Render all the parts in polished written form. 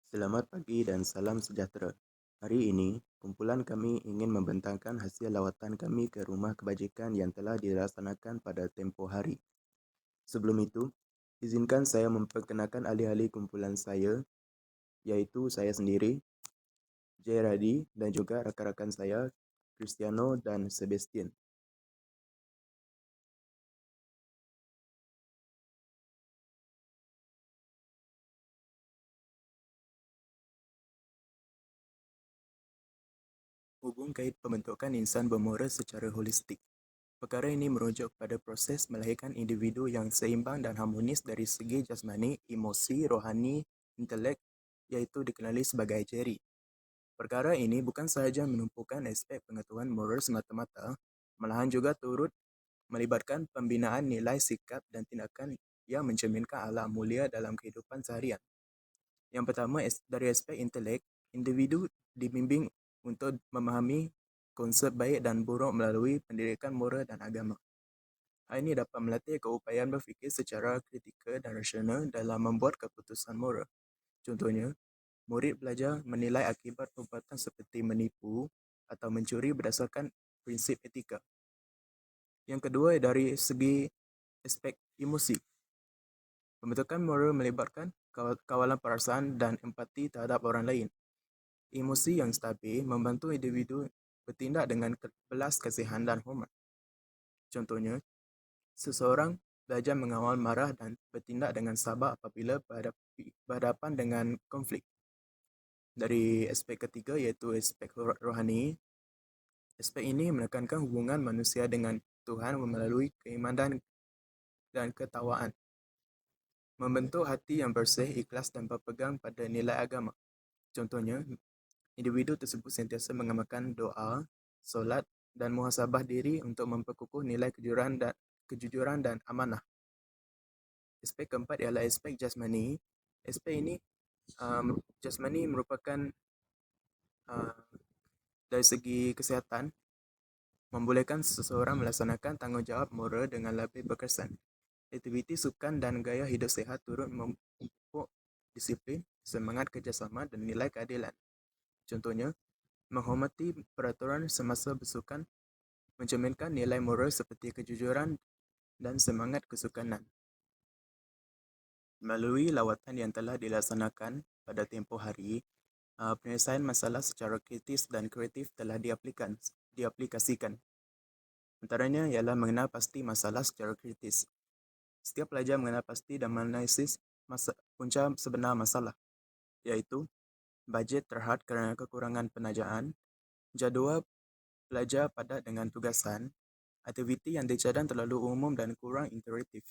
Selamat pagi dan salam sejahtera. Hari ini, kumpulan kami ingin membentangkan hasil lawatan kami ke Rumah Kebajikan yang telah dilaksanakan pada tempoh hari. Sebelum itu, izinkan saya memperkenalkan ahli-ahli kumpulan saya, iaitu saya sendiri, J. Radi, dan juga rakan-rakan saya, Cristiano dan Sebastian. Hubung kait pembentukan insan bermoral secara holistik. Perkara ini merujuk pada proses melahirkan individu yang seimbang dan harmonis dari segi jasmani, emosi, rohani, intelek, iaitu dikenali sebagai Jerry. Perkara ini bukan sahaja menumpukan aspek pengetahuan moral semata-mata, malahan juga turut melibatkan pembinaan nilai sikap dan tindakan yang mencerminkan akhlak mulia dalam kehidupan seharian. Yang pertama, dari aspek intelek, individu dibimbing untuk memahami konsep baik dan buruk melalui pendidikan moral dan agama. Hal ini dapat melatih keupayaan berfikir secara kritikal dan rasional dalam membuat keputusan moral. Contohnya, murid belajar menilai akibat perbuatan seperti menipu atau mencuri berdasarkan prinsip etika. Yang kedua, dari segi aspek emosi. Pembentukan moral melibatkan kawalan perasaan dan empati terhadap orang lain. Emosi yang stabil membantu individu bertindak dengan belas kasihan dan hormat. Contohnya, seseorang belajar mengawal marah dan bertindak dengan sabar apabila berhadapan dengan konflik. Dari aspek ketiga, iaitu aspek rohani, aspek ini menekankan hubungan manusia dengan Tuhan melalui keimanan dan ketawaan. Membentuk hati yang bersih, ikhlas dan berpegang pada nilai agama. Contohnya, individu tersebut sentiasa mengamalkan doa, solat dan muhasabah diri untuk memperkukuh nilai kejujuran dan amanah. Aspek keempat ialah aspek jasmani. Aspek ini jasmani merupakan dari segi kesihatan, membolehkan seseorang melaksanakan tanggungjawab moral dengan lebih berkesan. Aktiviti sukan dan gaya hidup sihat turut memupuk disiplin, semangat kerjasama dan nilai keadilan. Contohnya, menghormati peraturan semasa bersukan, mencerminkan nilai moral seperti kejujuran dan semangat kesukanan. Melalui lawatan yang telah dilaksanakan pada tempoh hari, penyelesaian masalah secara kritis dan kreatif telah diaplikasikan. Antaranya ialah mengenal pasti masalah secara kritis. Setiap pelajar mengenal pasti dan menganalisis punca sebenar masalah, iaitu bajet terhad kerana kekurangan penajaan, jadual pelajar padat dengan tugasan, aktiviti yang dicadang terlalu umum dan kurang interaktif.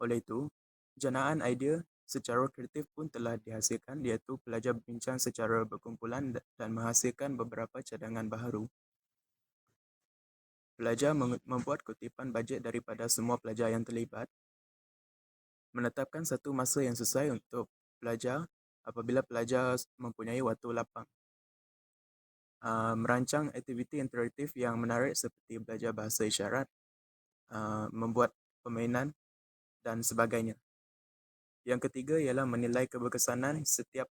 Oleh itu, jenaan idea secara kreatif pun telah dihasilkan, iaitu pelajar berbincang secara berkumpulan dan menghasilkan beberapa cadangan baharu. Pelajar membuat kutipan bajet daripada semua pelajar yang terlibat, menetapkan satu masa yang sesuai untuk pelajar apabila pelajar mempunyai waktu lapang. Merancang aktiviti interaktif yang menarik seperti belajar bahasa isyarat, membuat permainan dan sebagainya. Yang ketiga ialah menilai keberkesanan setiap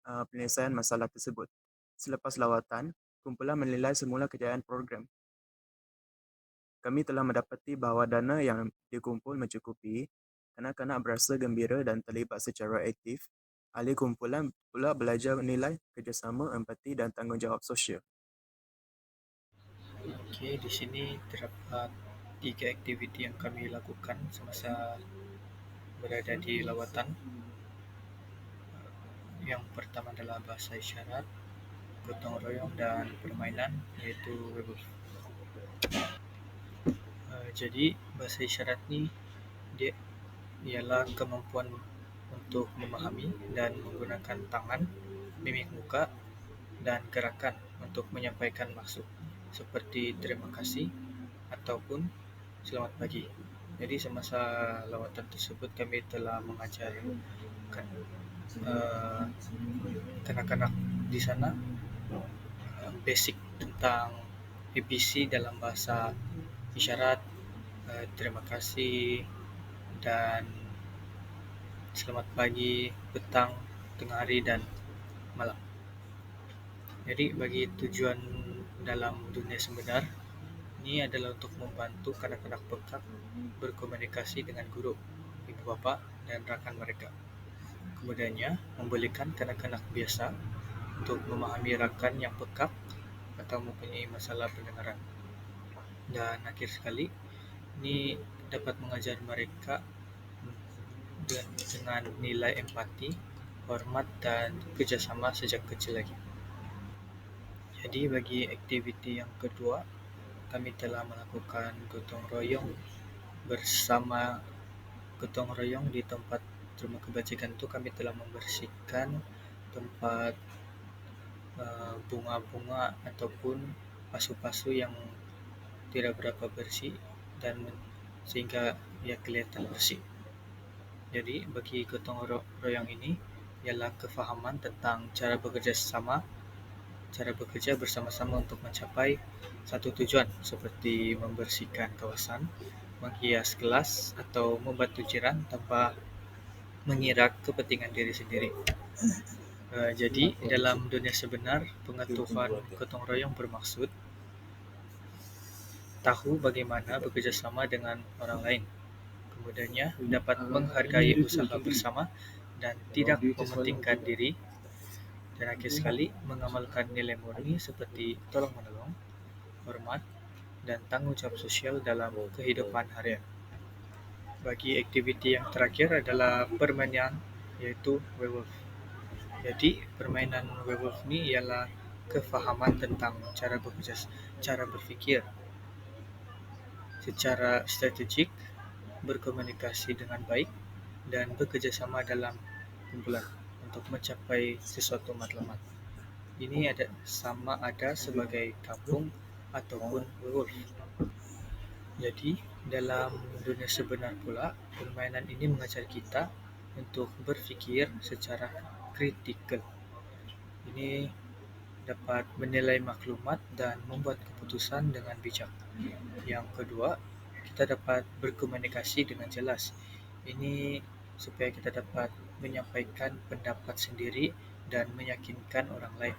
penyelesaian masalah tersebut. Selepas lawatan, kumpulan menilai semula kejayaan program. Kami telah mendapati bahawa dana yang dikumpul mencukupi, kanak-kanak berasa gembira dan terlibat secara aktif. Ahli kumpulan pula belajar menilai kerjasama, empati dan tanggungjawab sosial. Okey, di sini terdapat 3 aktiviti yang kami lakukan semasa berada di lawatan. Yang pertama adalah bahasa isyarat, gotong royong dan permainan iaitu Werewolf. Jadi bahasa isyarat ni dia ialah kemampuan untuk memahami dan menggunakan tangan, mimik muka dan gerakan untuk menyampaikan maksud seperti terima kasih ataupun selamat pagi. Jadi semasa lawatan tersebut kami telah mengajarkan uh, kanak-kanak di sana basic tentang ABC dalam bahasa isyarat, terima kasih dan selamat pagi, petang, tengah hari dan malam. Jadi bagi tujuan dalam dunia sebenar ini adalah untuk membantu kanak-kanak pekak berkomunikasi dengan guru, ibu bapa, dan rakan mereka. Kemudiannya, membolehkan kanak-kanak biasa untuk memahami rakan yang pekak atau mempunyai masalah pendengaran. Dan akhir sekali, ini dapat mengajar mereka dengan nilai empati, hormat, dan kerjasama sejak kecil lagi. Jadi bagi aktiviti yang kedua, kami telah melakukan gotong royong bersama gotong royong di tempat rumah kebajikan itu. Kami telah membersihkan tempat bunga-bunga ataupun pasu-pasu yang tidak berapa bersih dan sehingga ia kelihatan bersih. Jadi bagi gotong royong ini ialah kefahaman tentang cara bekerja bersama-sama untuk mencapai satu tujuan seperti membersihkan kawasan, menghias kelas, atau membantu jiran tanpa mengira kepentingan diri sendiri. Jadi dalam dunia sebenar, pengetahuan gotong royong bermaksud tahu bagaimana bekerja sama dengan orang lain, kemudiannya dapat menghargai usaha bersama dan tidak mementingkan diri, dan akhir sekali mengamalkan nilai murni seperti tolong-menolong, hormat, dan tanggung jawab sosial dalam kehidupan harian. Bagi aktiviti yang terakhir adalah permainan, yaitu werewolf. Jadi permainan werewolf ini ialah kefahaman tentang cara berfikir secara strategik, berkomunikasi dengan baik, dan bekerja sama dalam kumpulan untuk mencapai sesuatu matlamat. Ini ada sebagai kampung ataupun werewolf. Jadi dalam dunia sebenar pula, permainan ini mengajar kita untuk berfikir secara kritikal. Ini dapat menilai maklumat dan membuat keputusan dengan bijak. Yang kedua, kita dapat berkomunikasi dengan jelas. Ini supaya kita dapat menyampaikan pendapat sendiri dan meyakinkan orang lain.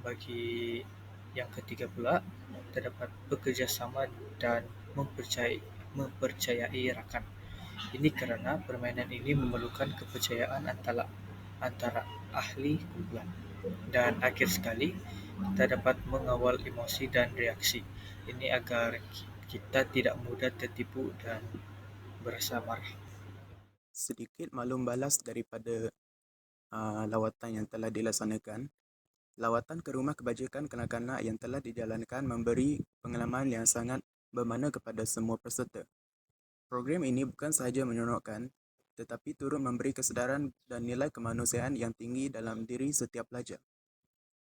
Bagi yang ketiga pula, kita dapat bekerja sama dan mempercayai rakan. Ini karena permainan ini memerlukan kepercayaan antara ahli kumpulan. Dan akhir sekali, kita dapat mengawal emosi dan reaksi. Ini agar kita tidak mudah tertipu dan berasa marah. Sedikit maklum balas daripada lawatan yang telah dilaksanakan. Lawatan ke rumah kebajikan kanak-kanak yang telah dijalankan memberi pengalaman yang sangat bermakna kepada semua peserta. Program ini bukan sahaja menyeronokkan, tetapi turut memberi kesedaran dan nilai kemanusiaan yang tinggi dalam diri setiap pelajar.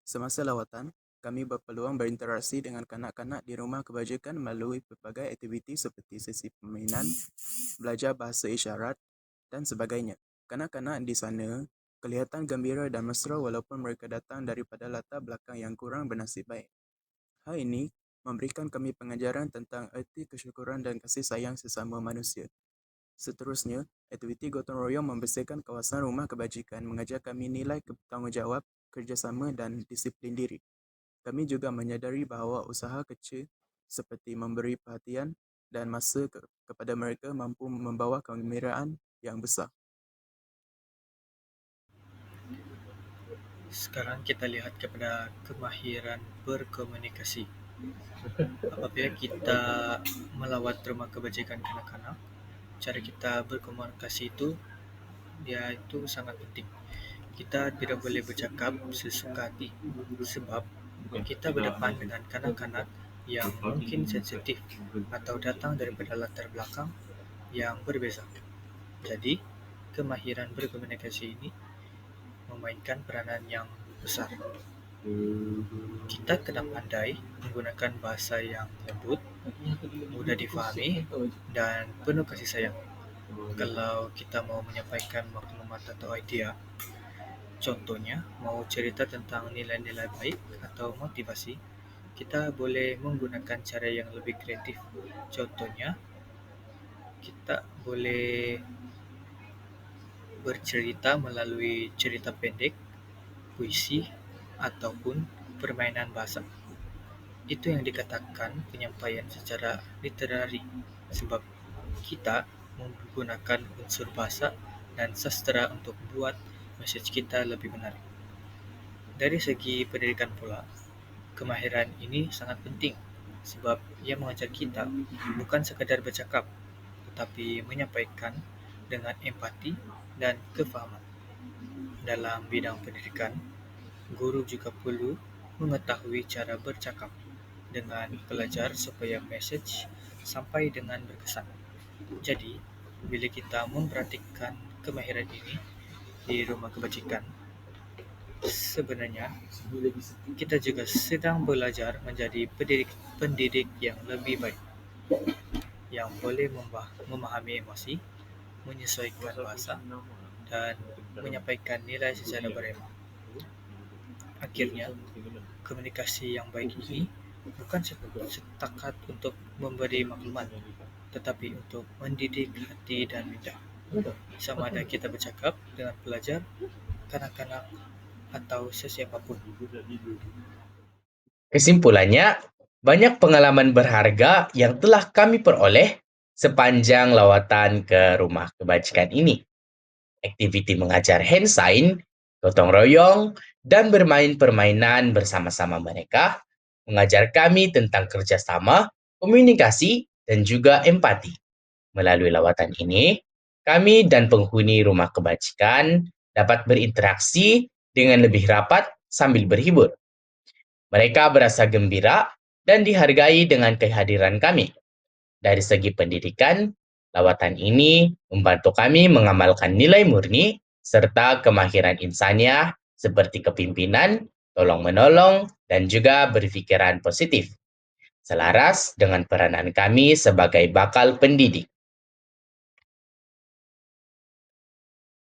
Semasa lawatan, kami berpeluang berinteraksi dengan kanak-kanak di rumah kebajikan melalui pelbagai aktiviti seperti sesi permainan, belajar bahasa isyarat dan sebagainya. Kanak-kanak di sana kelihatan gembira dan mesra walaupun mereka datang daripada latar belakang yang kurang bernasib baik. Hal ini memberikan kami pengajaran tentang erti kesyukuran dan kasih sayang sesama manusia. Seterusnya, aktiviti gotong royong membersihkan kawasan rumah kebajikan mengajar kami nilai bertanggungjawab, kerjasama dan disiplin diri. Kami juga menyadari bahawa usaha kecil seperti memberi perhatian dan masa kepada mereka mampu membawa kegembiraan yang besar. Sekarang kita lihat kepada kemahiran berkomunikasi. Apabila kita melawat rumah kebajikan kanak-kanak, cara kita berkomunikasi itu sangat penting. Kita tidak boleh bercakap sesuka hati sebab kita berdepan dengan kanak-kanak yang mungkin sensitif atau datang daripada latar belakang yang berbeza. Jadi, kemahiran berkomunikasi ini memainkan peranan yang besar. Kita kena pandai menggunakan bahasa yang lembut, mudah difahami, dan penuh kasih sayang. Kalau kita mau menyampaikan maklumat atau idea, contohnya mau cerita tentang nilai-nilai baik atau motivasi, kita boleh menggunakan cara yang lebih kreatif. Contohnya, kita boleh bercerita melalui cerita pendek puisi, ataupun permainan bahasa. Itu yang dikatakan penyampaian secara literari, sebab kita menggunakan unsur bahasa dan sastra untuk buat mesej kita lebih menarik. Dari segi pendidikan pula, kemahiran ini sangat penting sebab ia mengajar kita bukan sekadar bercakap, tetapi menyampaikan dengan empati dan kefahaman. Dalam bidang pendidikan, guru juga perlu mengetahui cara bercakap dengan pelajar supaya mesej sampai dengan berkesan. Jadi, bila kita mempraktikkan kemahiran ini di rumah kebajikan, sebenarnya kita juga sedang belajar menjadi pendidik yang lebih baik, yang boleh memahami emosi, menyesuaikan bahasa, dan menyampaikan nilai secara berhemah. Akhirnya, komunikasi yang baik ini bukan setakat untuk memberi maklumat, tetapi untuk mendidik hati dan minda. Sama ada kita bercakap dengan pelajar, kanak-kanak, atau sesiapapun. Kesimpulannya, banyak pengalaman berharga yang telah kami peroleh sepanjang lawatan ke rumah kebajikan ini. Aktiviti mengajar hand sign, gotong royong, dan bermain permainan bersama-sama mereka mengajar kami tentang kerjasama, komunikasi, dan juga empati. Melalui lawatan ini, kami dan penghuni rumah kebajikan dapat berinteraksi dengan lebih rapat sambil berhibur. Mereka berasa gembira dan dihargai dengan kehadiran kami. Dari segi pendidikan, lawatan ini membantu kami mengamalkan nilai murni serta kemahiran insaniah seperti kepimpinan, tolong-menolong, dan juga berpikiran positif, selaras dengan peranan kami sebagai bakal pendidik.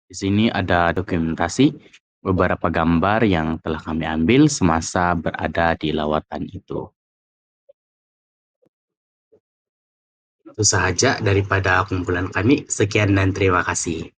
Di sini ada dokumentasi beberapa gambar yang telah kami ambil semasa berada di lawatan itu. Itu sahaja daripada kumpulan kami. Sekian dan terima kasih.